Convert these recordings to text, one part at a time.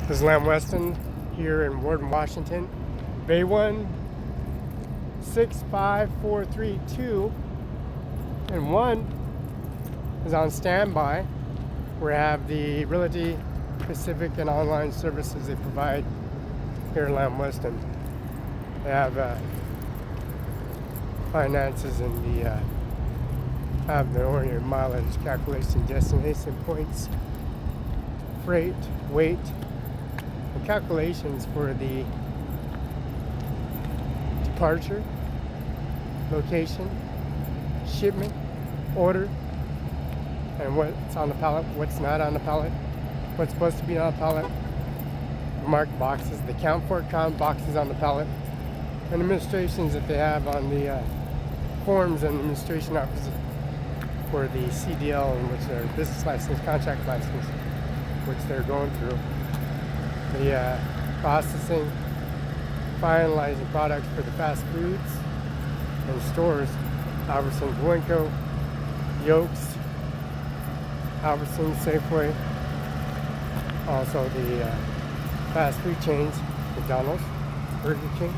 This is Lamb Weston here in Warden, Washington. Bay 1, 65432, and 1 is on standby. We have the Realty, Pacific, and online services they provide here in Lamb Weston. They have finances in the have the order mileage calculation, destination points, freight, weight, and calculations for the departure, location, shipment, order, and what's on the pallet, what's not on the pallet, what's supposed to be on the pallet, marked boxes, the count boxes on the pallet, and administrations that they have on the forms and administration offices for the CDL, and which their business license, contract license, which they're going through. The processing, finalizing products for the fast foods and stores, Albertsons, Winco, Yokes, Albertsons, Safeway, also the fast food chains, McDonald's, Burger King,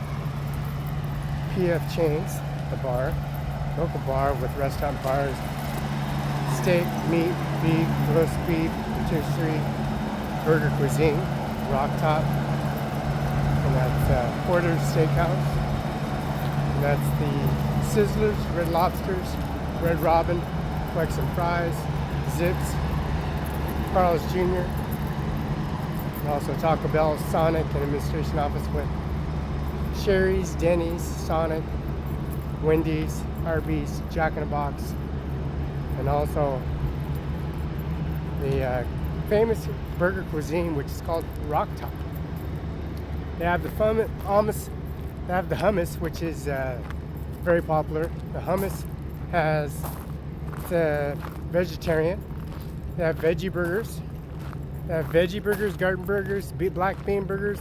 PF Chains, the bar, local bar with restaurant bars, steak, meat, beef, roast beef, rotisserie, burger cuisine, Rock Top, and that's Porter's Steakhouse, and that's the Sizzlers, Red Lobsters, Red Robin, Flex and Fries, Zips, Carl's Jr., and also Taco Bell, Sonic, and administration office with Sherry's, Denny's, Sonic, Wendy's, Arby's, Jack in the Box, and also the famous burger cuisine, which is called Rock Top. They have the hummus. They have the hummus, which is very popular. The hummus has the vegetarian. They have veggie burgers. They have veggie burgers, garden burgers, black bean burgers,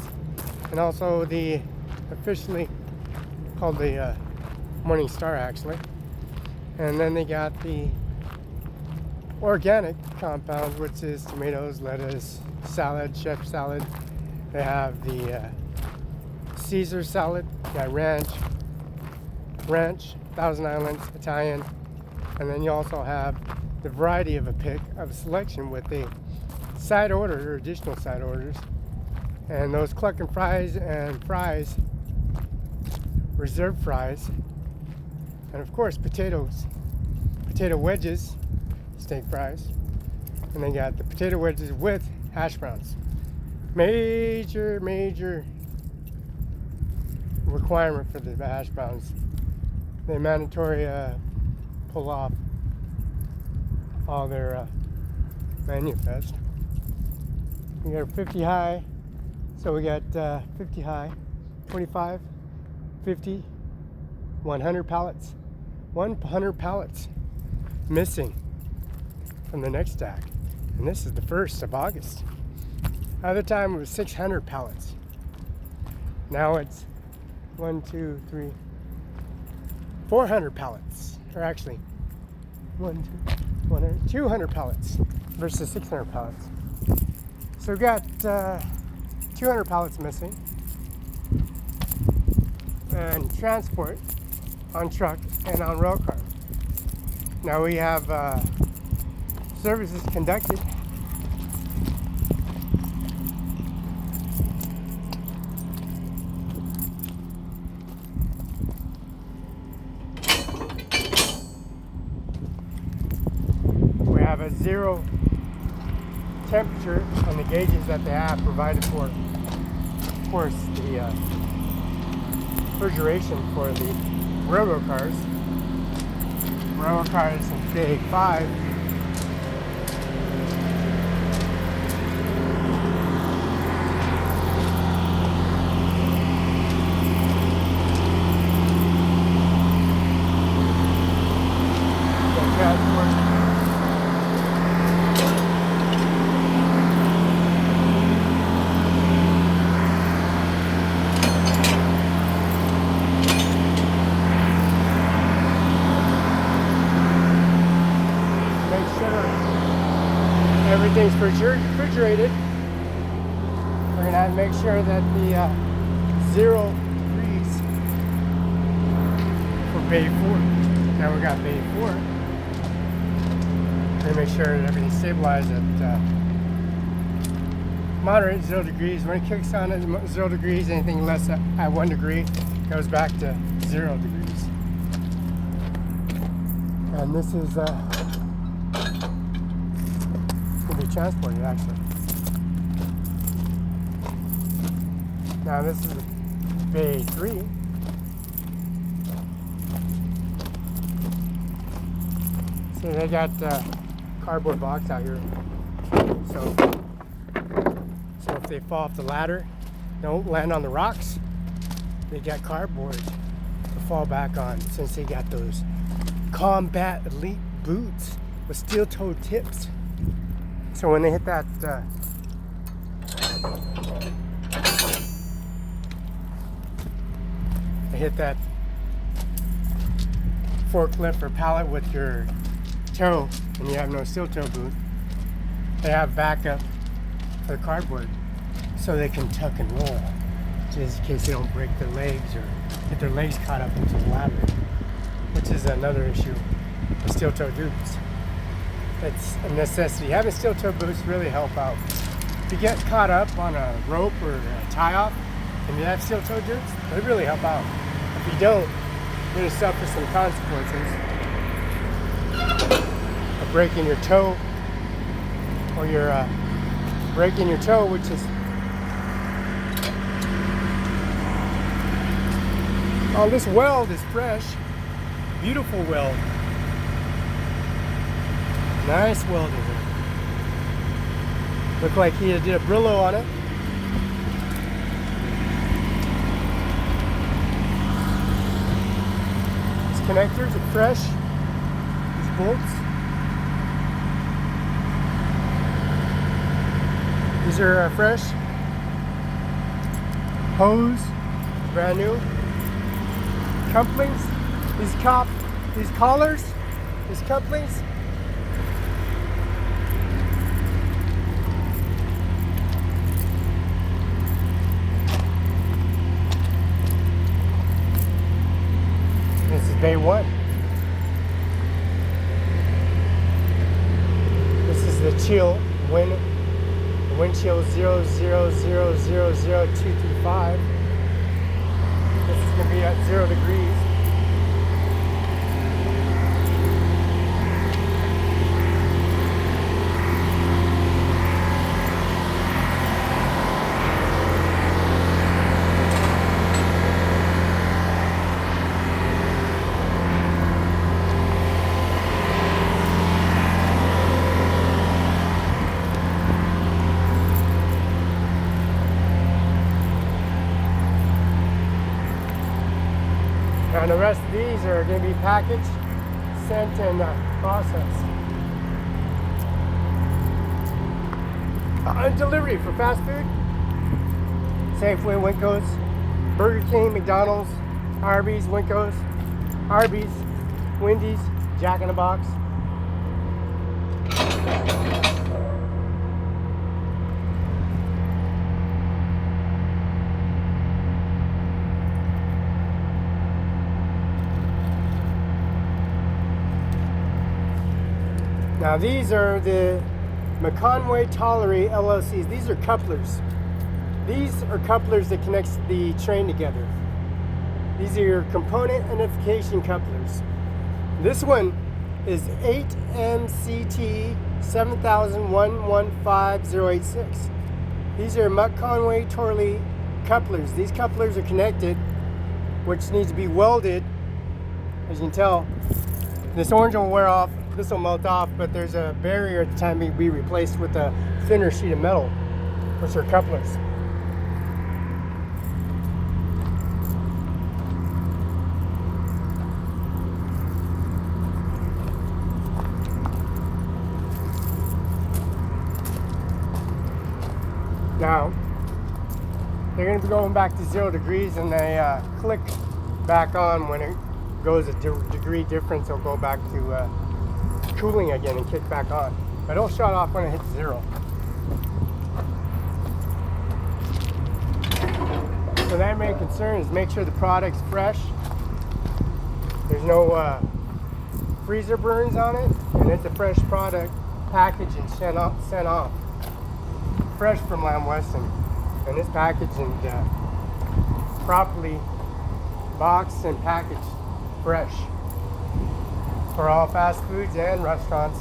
and also the officially called the Morning Star, actually. And then they got the organic compound, which is tomatoes, lettuce, salad, chef salad. They have the Caesar salad, got ranch, Thousand Islands, Italian, and then you also have the variety of a selection with the side order or additional side orders, and those clucking fries and fries, reserve fries, and of course potato wedges, steak fries, and they got the potato wedges with hash browns. Major requirement for the hash browns. They mandatory pull off all their manifest. We got 50 high, so we got 50 high, 25, 50, 100 pallets. 100 pallets missing from the next stack, and this is the 1st of August. Other time it was 600 pallets. Now it's 400 pallets, or actually 200 pallets versus 600 pallets. So we got 200 pallets missing, and transport on truck and on rail car. Now we have services conducted. We have a 0 temperature on the gauges that they have provided for, of course, the refrigeration for the railroad cars. Railroad cars in day 5. Everything's refrigerated. we're gonna have to make sure that the 0 degrees for bay 4. Now we got bay 4. We're gonna make sure that everything's stabilized at moderate 0 degrees. When it kicks on at 0 degrees, anything less at 1 degree goes back to 0 degrees. And this is gonna be transported actually. Now this is bay 3. See, they got cardboard box out here. So if they fall off the ladder, don't land on the rocks, they got cardboard to fall back on, since they got those combat elite boots with steel-toed tips. So when they hit that forklift or pallet with your toe and you have no steel-toe boot, they have backup for the cardboard so they can tuck and roll, just in case they don't break their legs or get their legs caught up into the ladder, which is another issue with steel-toe boots. It's a necessity. Having steel-toe boots really help out. If you get caught up on a rope or a tie-off and you have steel-toe boots, they really help out. If you don't, you're going to suffer some consequences of breaking your toe, or you're breaking your toe, which is oh, this weld is fresh, beautiful weld, nice welding here. Looked like he did a Brillo on it. These connectors are fresh. These bolts. These are fresh. Hose, brand new. Couplings, these collars, these couplings. This is bay 1. This is the chill wind chill 0000235. This is going to be at 0 degrees. And the rest of these are going to be packaged, sent, and processed. Delivery for fast food, Safeway, Winkos, Burger King, McDonald's, Arby's, Winkos, Arby's, Wendy's, Jack in the Box. Now these are the McConway Tollery LLCs. These are couplers. These are couplers that connects the train together. These are your component identification couplers. This one is 8MCT 70011586. These are McConway Tollery couplers. These couplers are connected, which needs to be welded. As you can tell, this orange will wear off. This will melt off, but there's a barrier at the time to be replaced with a thinner sheet of metal, which are couplers. Now, they're going to be going back to 0 degrees, and they click back on when it goes a degree difference. It'll go back to cooling again and kick back on, but it'll shut off when it hits 0. So their main concern is make sure the product's fresh. There's no freezer burns on it, and it's a fresh product, packaged and sent off. Fresh from Lamb Weston, and it's packaged and properly boxed and packaged fresh for all fast foods and restaurants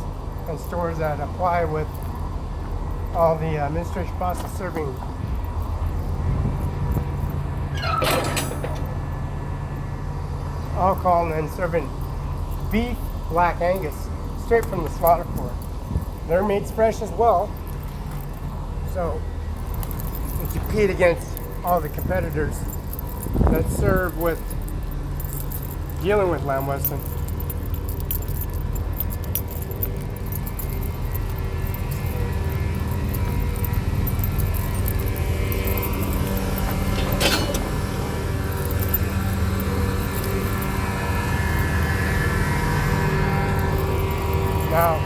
and stores that apply with all the administration process serving alcohol and serving beef Black Angus straight from the slaughter floor. Their meat's fresh as well, so you compete against all the competitors that serve with dealing with Lamb Weston. Now,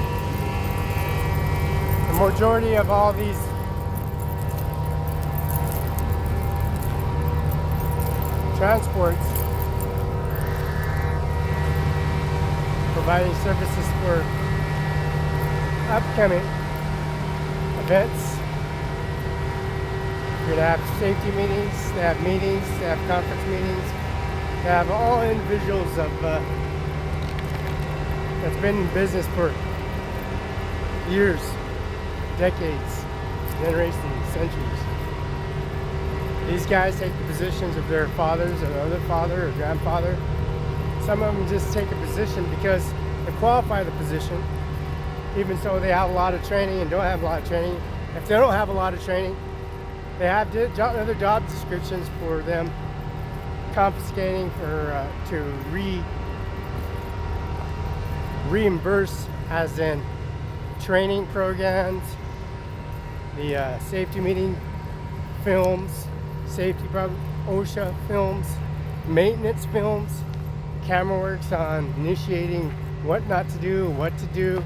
the majority of all these transports providing services for upcoming events. You're gonna have safety meetings, they have meetings, they have conference meetings, they have all individuals of that's been in business for years, decades, generations, centuries. These guys take the positions of their fathers or other father or grandfather. Some of them just take a position because they qualify the position, even though they have a lot of training and don't have a lot of training. If they don't have a lot of training, they have other job descriptions for them confiscating or to reimburse, as in training programs, the safety meeting films, safety OSHA films, maintenance films, camera works on initiating what not to do, what to do,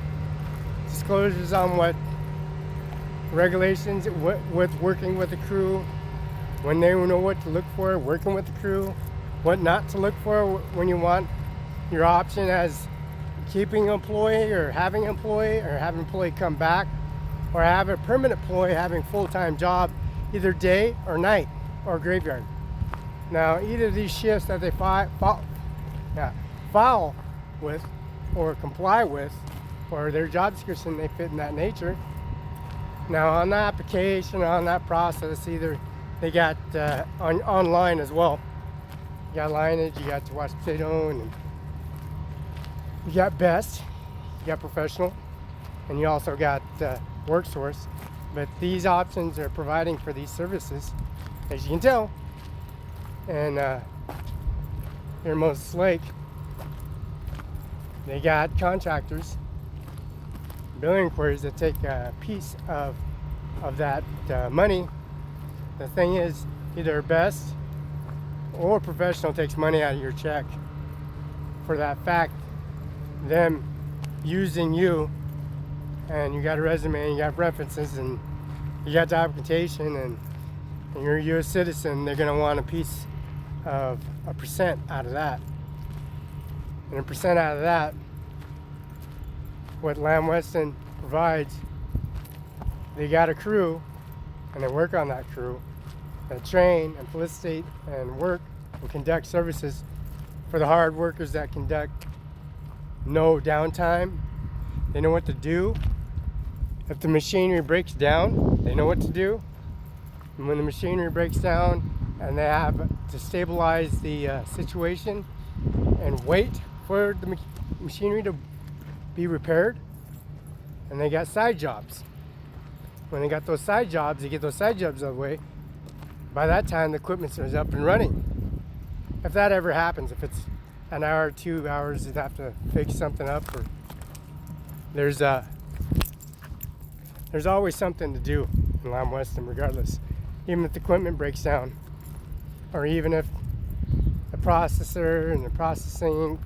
disclosures on what regulations with working with the crew, when they know what to look for, working with the crew, what not to look for when you want your option as keeping an employee or having an employee come back, or have a permanent employee having full-time job either day or night or graveyard. Now, either of these shifts that they file with or comply with, or their job description, they fit in that nature. Now, on that application, on that process, either they got online as well. You got lineage, you got to watch potato, and you got best, you got professional, and you also got work source. But these options are providing for these services, as you can tell. And here in Moses Lake, they got contractors, billing inquiries that take a piece of that money. The thing is, either best or professional takes money out of your check for that fact, them using you, and you got a resume, and you got references, and you got documentation, and you're a U.S. citizen. They're going to want a piece of a percent out of that. And a percent out of that, what Lamb Weston provides, they got a crew, and they work on that crew, and train and felicitate and work and conduct services for the hard workers that conduct no downtime. They know what to do. If the machinery breaks down, they know what to do. And when the machinery breaks down and they have to stabilize the situation and wait for the machinery to be repaired, and they got side jobs. When they got those side jobs, they get those side jobs out of the way. By that time, the equipment is up and running. If that ever happens, if it's an hour or 2 hours, you'd have to fix something up, or there's always something to do in Lamb Weston, regardless. Even if the equipment breaks down, or even if the processor and the processing,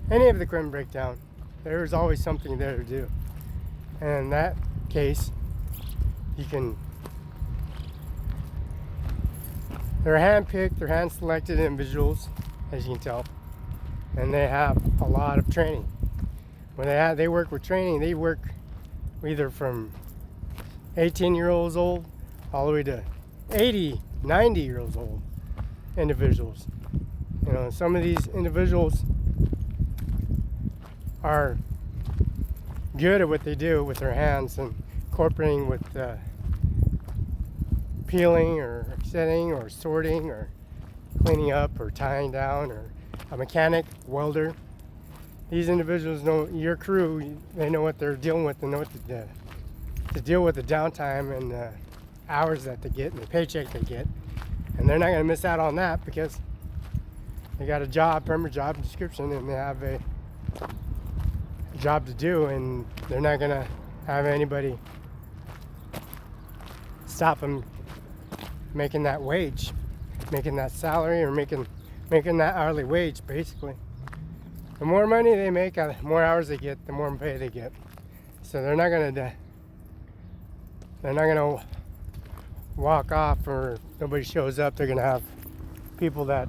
any of the equipment break down, there's always something there to do. And in that case, They're hand-picked, they're hand-selected individuals, as you can tell, and they have a lot of training. When they work with training, they work either from 18-year-olds old all the way to 80, 90-year-olds old individuals. You know, some of these individuals are good at what they do with their hands and incorporating with peeling or setting or sorting or cleaning up or tying down, or a mechanic, welder. These individuals know your crew, they know what they're dealing with, they know what to deal with the downtime and the hours that they get and the paycheck they get. And they're not going to miss out on that because they got a job, permanent job description, and they have a job to do, and they're not going to have anybody stop them making that wage, making that salary, or making that hourly wage. Basically, the more money they make, the more hours they get, the more pay they get. So they're not gonna walk off, or if nobody shows up. They're gonna have people that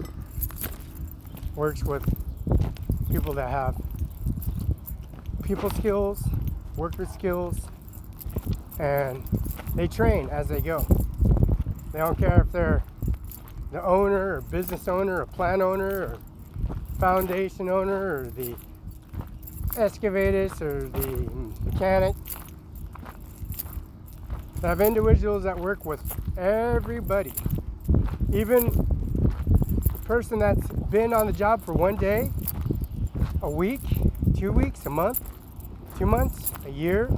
works with people that have people skills, worker skills, and they train as they go. They don't care if they're the owner or business owner or plant owner or foundation owner or the excavators or the mechanic. They have individuals that work with everybody. Even the person that's been on the job for one day, a week, 2 weeks, a month, 2 months, a year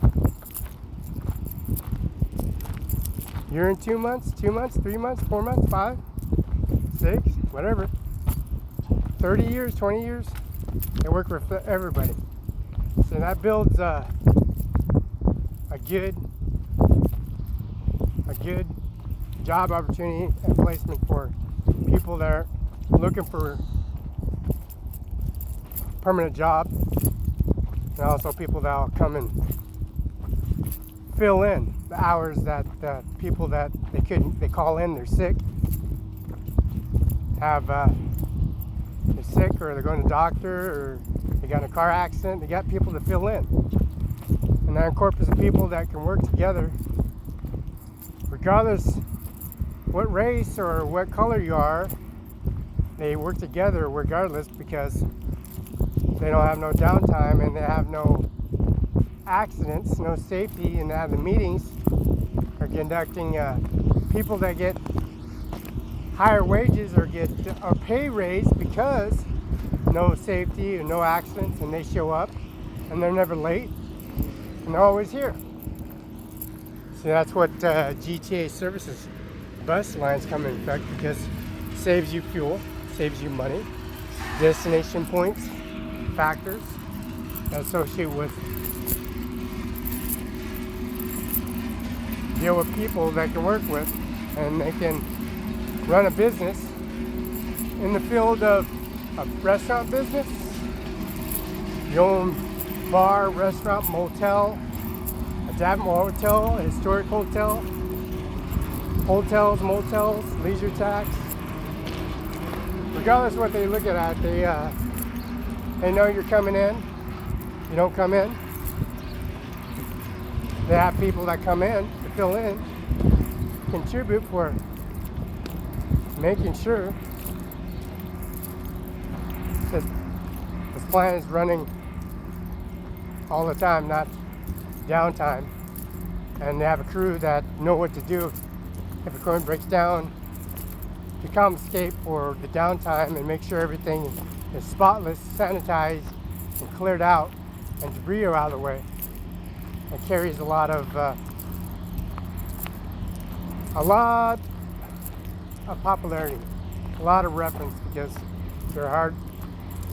and 2 months, 3 months, 4 months, 5, 6, whatever. 30 years, 20 years, they work for everybody. So that builds a good job opportunity and placement for people that are looking for permanent job, and also people that will come and fill in the hours that people that they call in, they're sick, they're sick, or they're going to the doctor, or they got in a car accident. They got people to fill in, and that incorporates the people that can work together, regardless what race or what color you are. They work together regardless, because they don't have no downtime and they have no accidents, no safety, and they have the meetings are conducting people that get higher wages or get a pay raise because no safety and no accidents, and they show up and they're never late and they're always here. So that's what GTA services bus lines come in effect, because it saves you fuel, saves you money, destination points, factors that associate with deal with people that can work with, and they can run a business in the field of a restaurant business. You own bar, restaurant, motel, a Davenport hotel, a historic hotel, hotels, motels, leisure tax. Regardless of what they look at, they know you're coming in. You don't come in. They have people that come in to fill in, contribute for making sure that this plant is running all the time, not downtime. And they have a crew that know what to do if equipment breaks down, to confiscate for the downtime and make sure everything is spotless, sanitized, and cleared out, and debris are out of the way. It carries a lot of popularity, a lot of reference, because they're hard,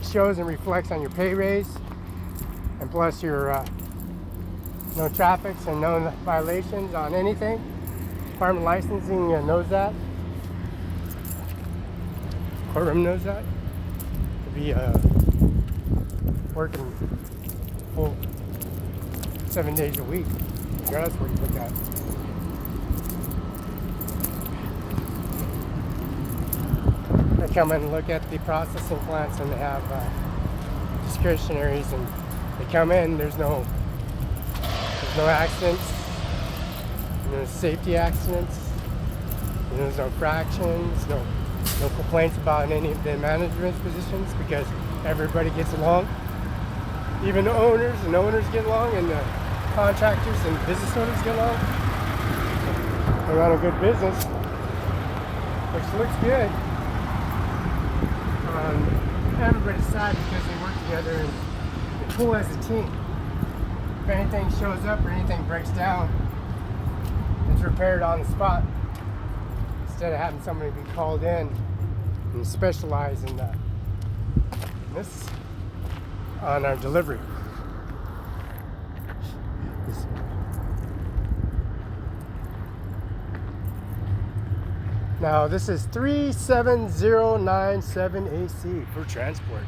shows and reflects on your pay raise, and plus your no traffics and no violations on anything. Department licensing knows that. Courtroom knows that. To be working full 7 days a week, regardless of what you look at. They come and look at the processing plants, and they have discretionaries, and they come in. There's no accidents. There's safety accidents. There's no fractions. No complaints about any of the management positions because everybody gets along. Even the owners get along, and the contractors and business owners get along. They run a good business, which looks good. Everybody's sad because they work together and they pull as a team. If anything shows up or anything breaks down, it's repaired on the spot instead of having somebody be called in and specialize in this on our delivery. Now this is 37097 AC for transport.